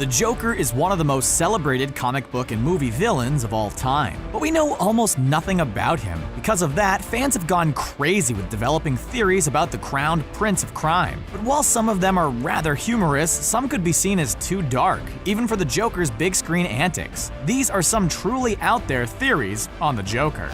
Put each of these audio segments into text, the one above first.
The Joker is one of the most celebrated comic book and movie villains of all time, but we know almost nothing about him. Because of that, fans have gone crazy with developing theories about the crowned prince of crime. But while some of them are rather humorous, some could be seen as too dark, even for the Joker's big screen antics. These are some truly out there theories on the Joker.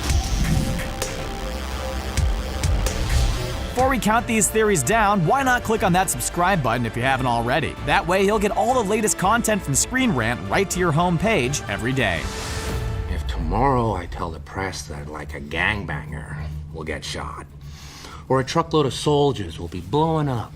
Before we count these theories down, why not click on that subscribe button if you haven't already? That way you'll get all the latest content from Screen Rant right to your home page every day. If tomorrow I tell the press that like a gangbanger will get shot, or a truckload of soldiers will be blowing up,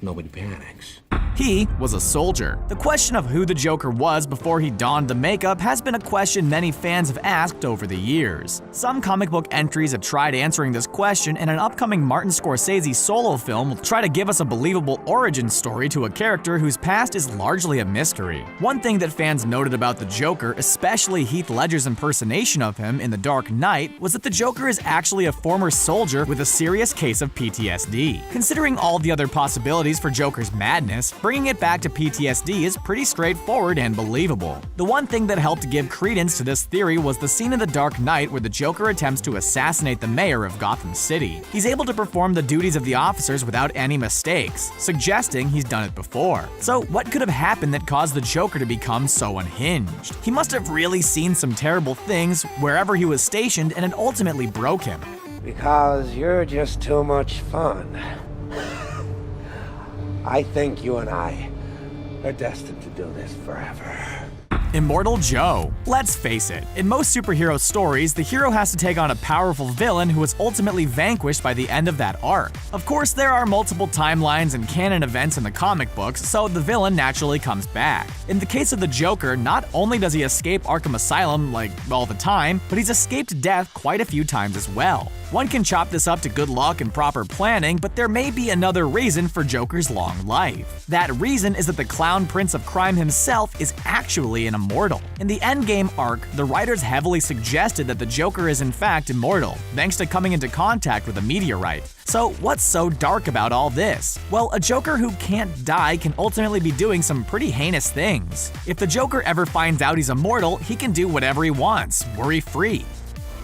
nobody panics. He was a soldier. The question of who the Joker was before he donned the makeup has been a question many fans have asked over the years. Some comic book entries have tried answering this question, and an upcoming Martin Scorsese solo film will try to give us a believable origin story to a character whose past is largely a mystery. One thing that fans noted about the Joker, especially Heath Ledger's impersonation of him in The Dark Knight, was that the Joker is actually a former soldier with a serious case of PTSD. Considering all the other possibilities for Joker's madness, bringing it back to PTSD is pretty straightforward and believable. The one thing that helped give credence to this theory was the scene in The Dark Knight where the Joker attempts to assassinate the mayor of Gotham City. He's able to perform the duties of the officers without any mistakes, suggesting he's done it before. So what could have happened that caused the Joker to become so unhinged? He must have really seen some terrible things wherever he was stationed, and it ultimately broke him. Because you're just too much fun. I think you and I are destined to do this forever. Immortal Joe. Let's face it, in most superhero stories, the hero has to take on a powerful villain who is ultimately vanquished by the end of that arc. Of course, there are multiple timelines and canon events in the comic books, so the villain naturally comes back. In the case of the Joker, not only does he escape Arkham Asylum, all the time, but he's escaped death quite a few times as well. One can chop this up to good luck and proper planning, but there may be another reason for Joker's long life. That reason is that the clown prince of crime himself is actually an immortal. In the Endgame arc, the writers heavily suggested that the Joker is in fact immortal, thanks to coming into contact with a meteorite. So what's so dark about all this? Well, a Joker who can't die can ultimately be doing some pretty heinous things. If the Joker ever finds out he's immortal, he can do whatever he wants, worry-free.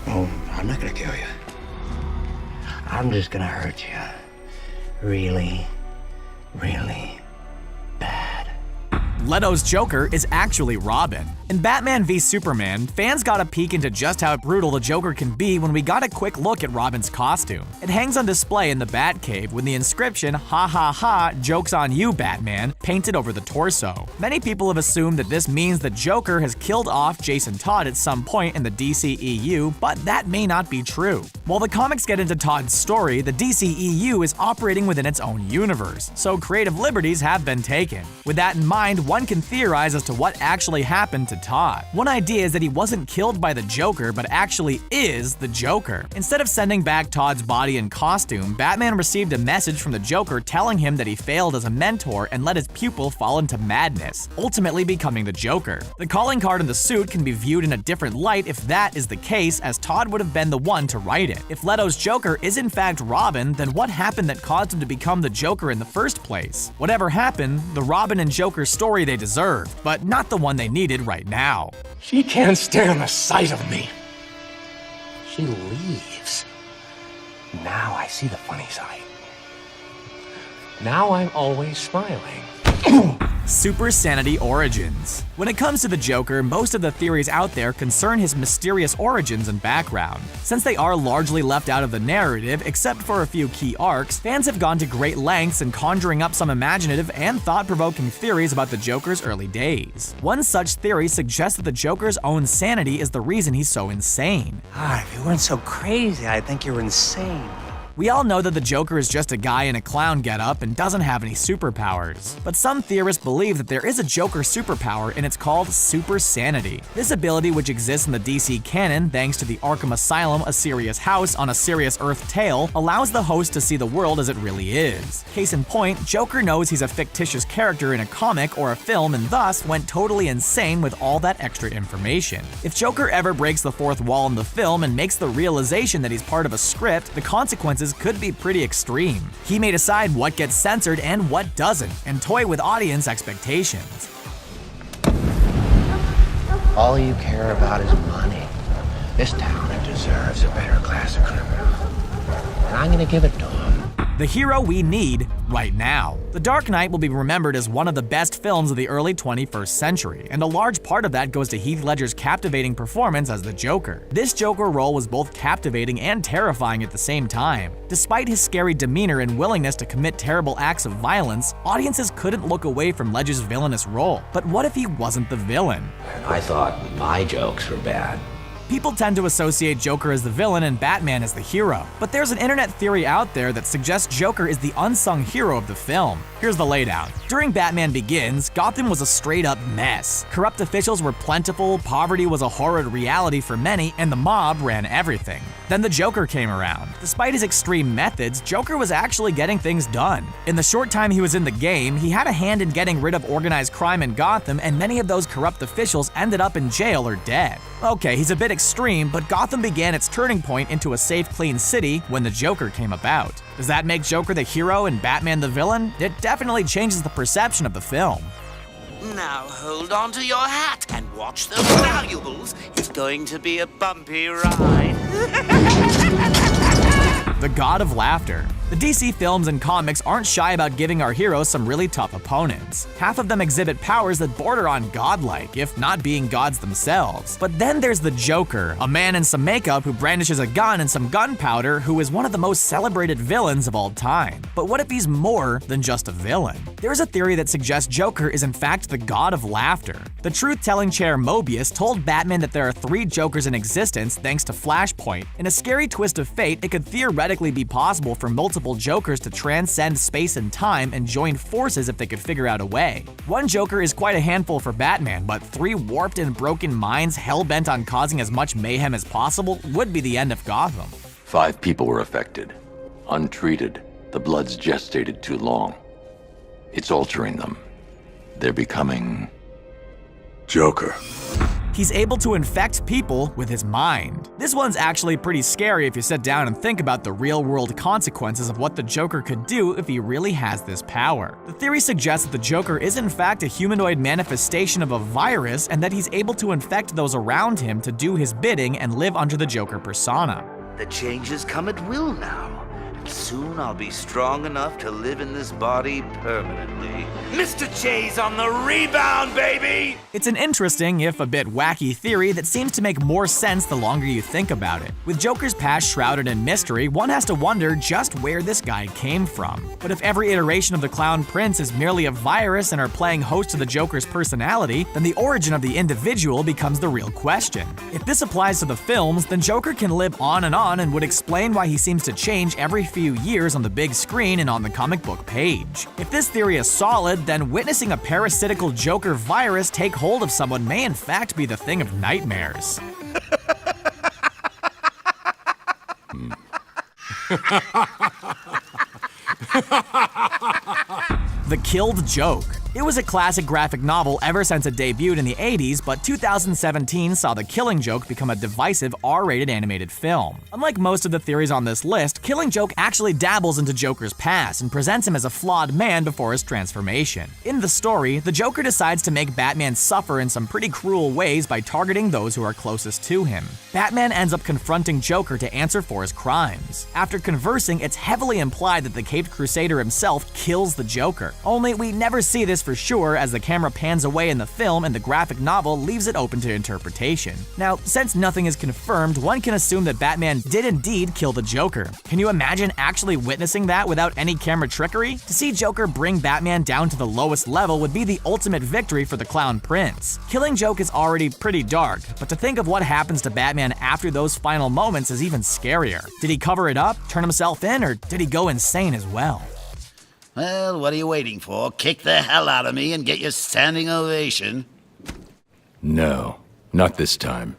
Oh, I'm not gonna kill you. I'm just gonna hurt you. Really, really bad. Leto's Joker is actually Robin. In Batman v Superman, fans got a peek into just how brutal the Joker can be when we got a quick look at Robin's costume. It hangs on display in the Batcave with the inscription "Ha ha ha, joke's on you, Batman" painted over the torso. Many people have assumed that this means the Joker has killed off Jason Todd at some point in the DCEU, but that may not be true. While the comics get into Todd's story, the DCEU is operating within its own universe, so creative liberties have been taken. With that in mind, one can theorize as to what actually happened to Todd. One idea is that he wasn't killed by the Joker, but actually is the Joker. Instead of sending back Todd's body and costume, Batman received a message from the Joker telling him that he failed as a mentor and let his pupil fall into madness, ultimately becoming the Joker. The calling card in the suit can be viewed in a different light if that is the case, as Todd would have been the one to write it. If Leto's Joker is in fact Robin, then what happened that caused him to become the Joker in the first place? Whatever happened, the Robin and Joker story they deserved, but not the one they needed right now. She can't stand the sight of me. She leaves. Now I see the funny side. Now I'm always smiling. Super-sanity origins. When it comes to the Joker, most of the theories out there concern his mysterious origins and background. Since they are largely left out of the narrative, except for a few key arcs, fans have gone to great lengths in conjuring up some imaginative and thought-provoking theories about the Joker's early days. One such theory suggests that the Joker's own sanity is the reason he's so insane. If you weren't so crazy, I'd think you're insane. We all know that the Joker is just a guy in a clown getup and doesn't have any superpowers. But some theorists believe that there is a Joker superpower, and it's called super-sanity. This ability, which exists in the DC canon thanks to the Arkham Asylum, a serious house on a serious Earth tale, allows the host to see the world as it really is. Case in point, Joker knows he's a fictitious character in a comic or a film and thus went totally insane with all that extra information. If Joker ever breaks the fourth wall in the film and makes the realization that he's part of a script, the consequences audiences could be pretty extreme. He may decide what gets censored and what doesn't, and toy with audience expectations. All you care about is money. This town deserves a better class of criminal. And I'm gonna give it to him. The hero we need right now. The Dark Knight will be remembered as one of the best films of the early 21st century, and a large part of that goes to Heath Ledger's captivating performance as the Joker. This Joker role was both captivating and terrifying at the same time. Despite his scary demeanor and willingness to commit terrible acts of violence, audiences couldn't look away from Ledger's villainous role. But what if he wasn't the villain? I thought my jokes were bad. People tend to associate Joker as the villain and Batman as the hero, but there's an internet theory out there that suggests Joker is the unsung hero of the film. Here's the laydown. During Batman Begins, Gotham was a straight-up mess. Corrupt officials were plentiful, poverty was a horrid reality for many, and the mob ran everything. Then the Joker came around. Despite his extreme methods, Joker was actually getting things done. In the short time he was in the game, he had a hand in getting rid of organized crime in Gotham, and many of those corrupt officials ended up in jail or dead. Okay, he's a bit extreme, but Gotham began its turning point into a safe, clean city when the Joker came about. Does that make Joker the hero and Batman the villain? It definitely changes the perception of the film. Now hold on to your hat and watch those valuables. It's going to be a bumpy ride. The God of Laughter. The DC films and comics aren't shy about giving our heroes some really tough opponents. Half of them exhibit powers that border on godlike, if not being gods themselves. But then there's the Joker, a man in some makeup who brandishes a gun and some gunpowder who is one of the most celebrated villains of all time. But what if he's more than just a villain? There's a theory that suggests Joker is in fact the God of Laughter. The truth-telling chair Mobius told Batman that there are 3 Jokers in existence thanks to Flashpoint. In a scary twist of fate, it could theoretically be possible for multiple Jokers to transcend space and time and join forces if they could figure out a way. One Joker is quite a handful for Batman, but 3 warped and broken minds hell-bent on causing as much mayhem as possible would be the end of Gotham. 5 people were affected. Untreated. The blood's gestated too long. It's altering them. They're becoming... Joker. He's able to infect people with his mind. This one's actually pretty scary if you sit down and think about the real-world consequences of what the Joker could do if he really has this power. The theory suggests that the Joker is in fact a humanoid manifestation of a virus and that he's able to infect those around him to do his bidding and live under the Joker persona. The changes come at will now. Soon I'll be strong enough to live in this body permanently. Mr. J's on the rebound, baby! It's an interesting, if a bit wacky theory that seems to make more sense the longer you think about it. With Joker's past shrouded in mystery, one has to wonder just where this guy came from. But if every iteration of the Clown Prince is merely a virus and are playing host to the Joker's personality, then the origin of the individual becomes the real question. If this applies to the films, then Joker can live on and would explain why he seems to change every few years on the big screen and on the comic book page. If this theory is solid, then witnessing a parasitical Joker virus take hold of someone may in fact be the thing of nightmares. The Killed Joke. It was a classic graphic novel ever since it debuted in the 80s, but 2017 saw The Killing Joke become a divisive R-rated animated film. Unlike most of the theories on this list, Killing Joke actually dabbles into Joker's past and presents him as a flawed man before his transformation. In the story, the Joker decides to make Batman suffer in some pretty cruel ways by targeting those who are closest to him. Batman ends up confronting Joker to answer for his crimes. After conversing, it's heavily implied that the Caped Crusader himself kills the Joker. Only we never see this for sure, as the camera pans away in the film and the graphic novel leaves it open to interpretation. Now, since nothing is confirmed, one can assume that Batman did indeed kill the Joker. Can you imagine actually witnessing that without any camera trickery? To see Joker bring Batman down to the lowest level would be the ultimate victory for the Clown Prince. Killing Joke is already pretty dark, but to think of what happens to Batman after those final moments is even scarier. Did he cover it up, turn himself in, or did he go insane as well? Well, what are you waiting for? Kick the hell out of me and get your standing ovation. No, not this time.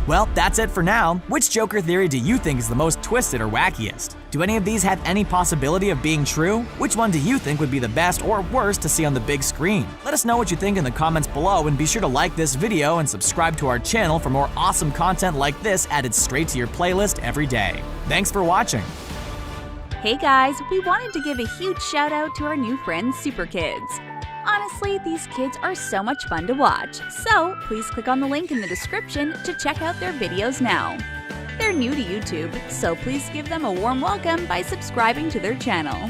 Well, that's it for now. Which Joker theory do you think is the most twisted or wackiest? Do any of these have any possibility of being true? Which one do you think would be the best or worst to see on the big screen? Let us know what you think in the comments below, and be sure to like this video and subscribe to our channel for more awesome content like this added straight to your playlist every day. Thanks for watching. Hey guys, we wanted to give a huge shout out to our new friends Super Kids. Honestly, these kids are so much fun to watch, so please click on the link in the description to check out their videos now. They're new to YouTube, so please give them a warm welcome by subscribing to their channel.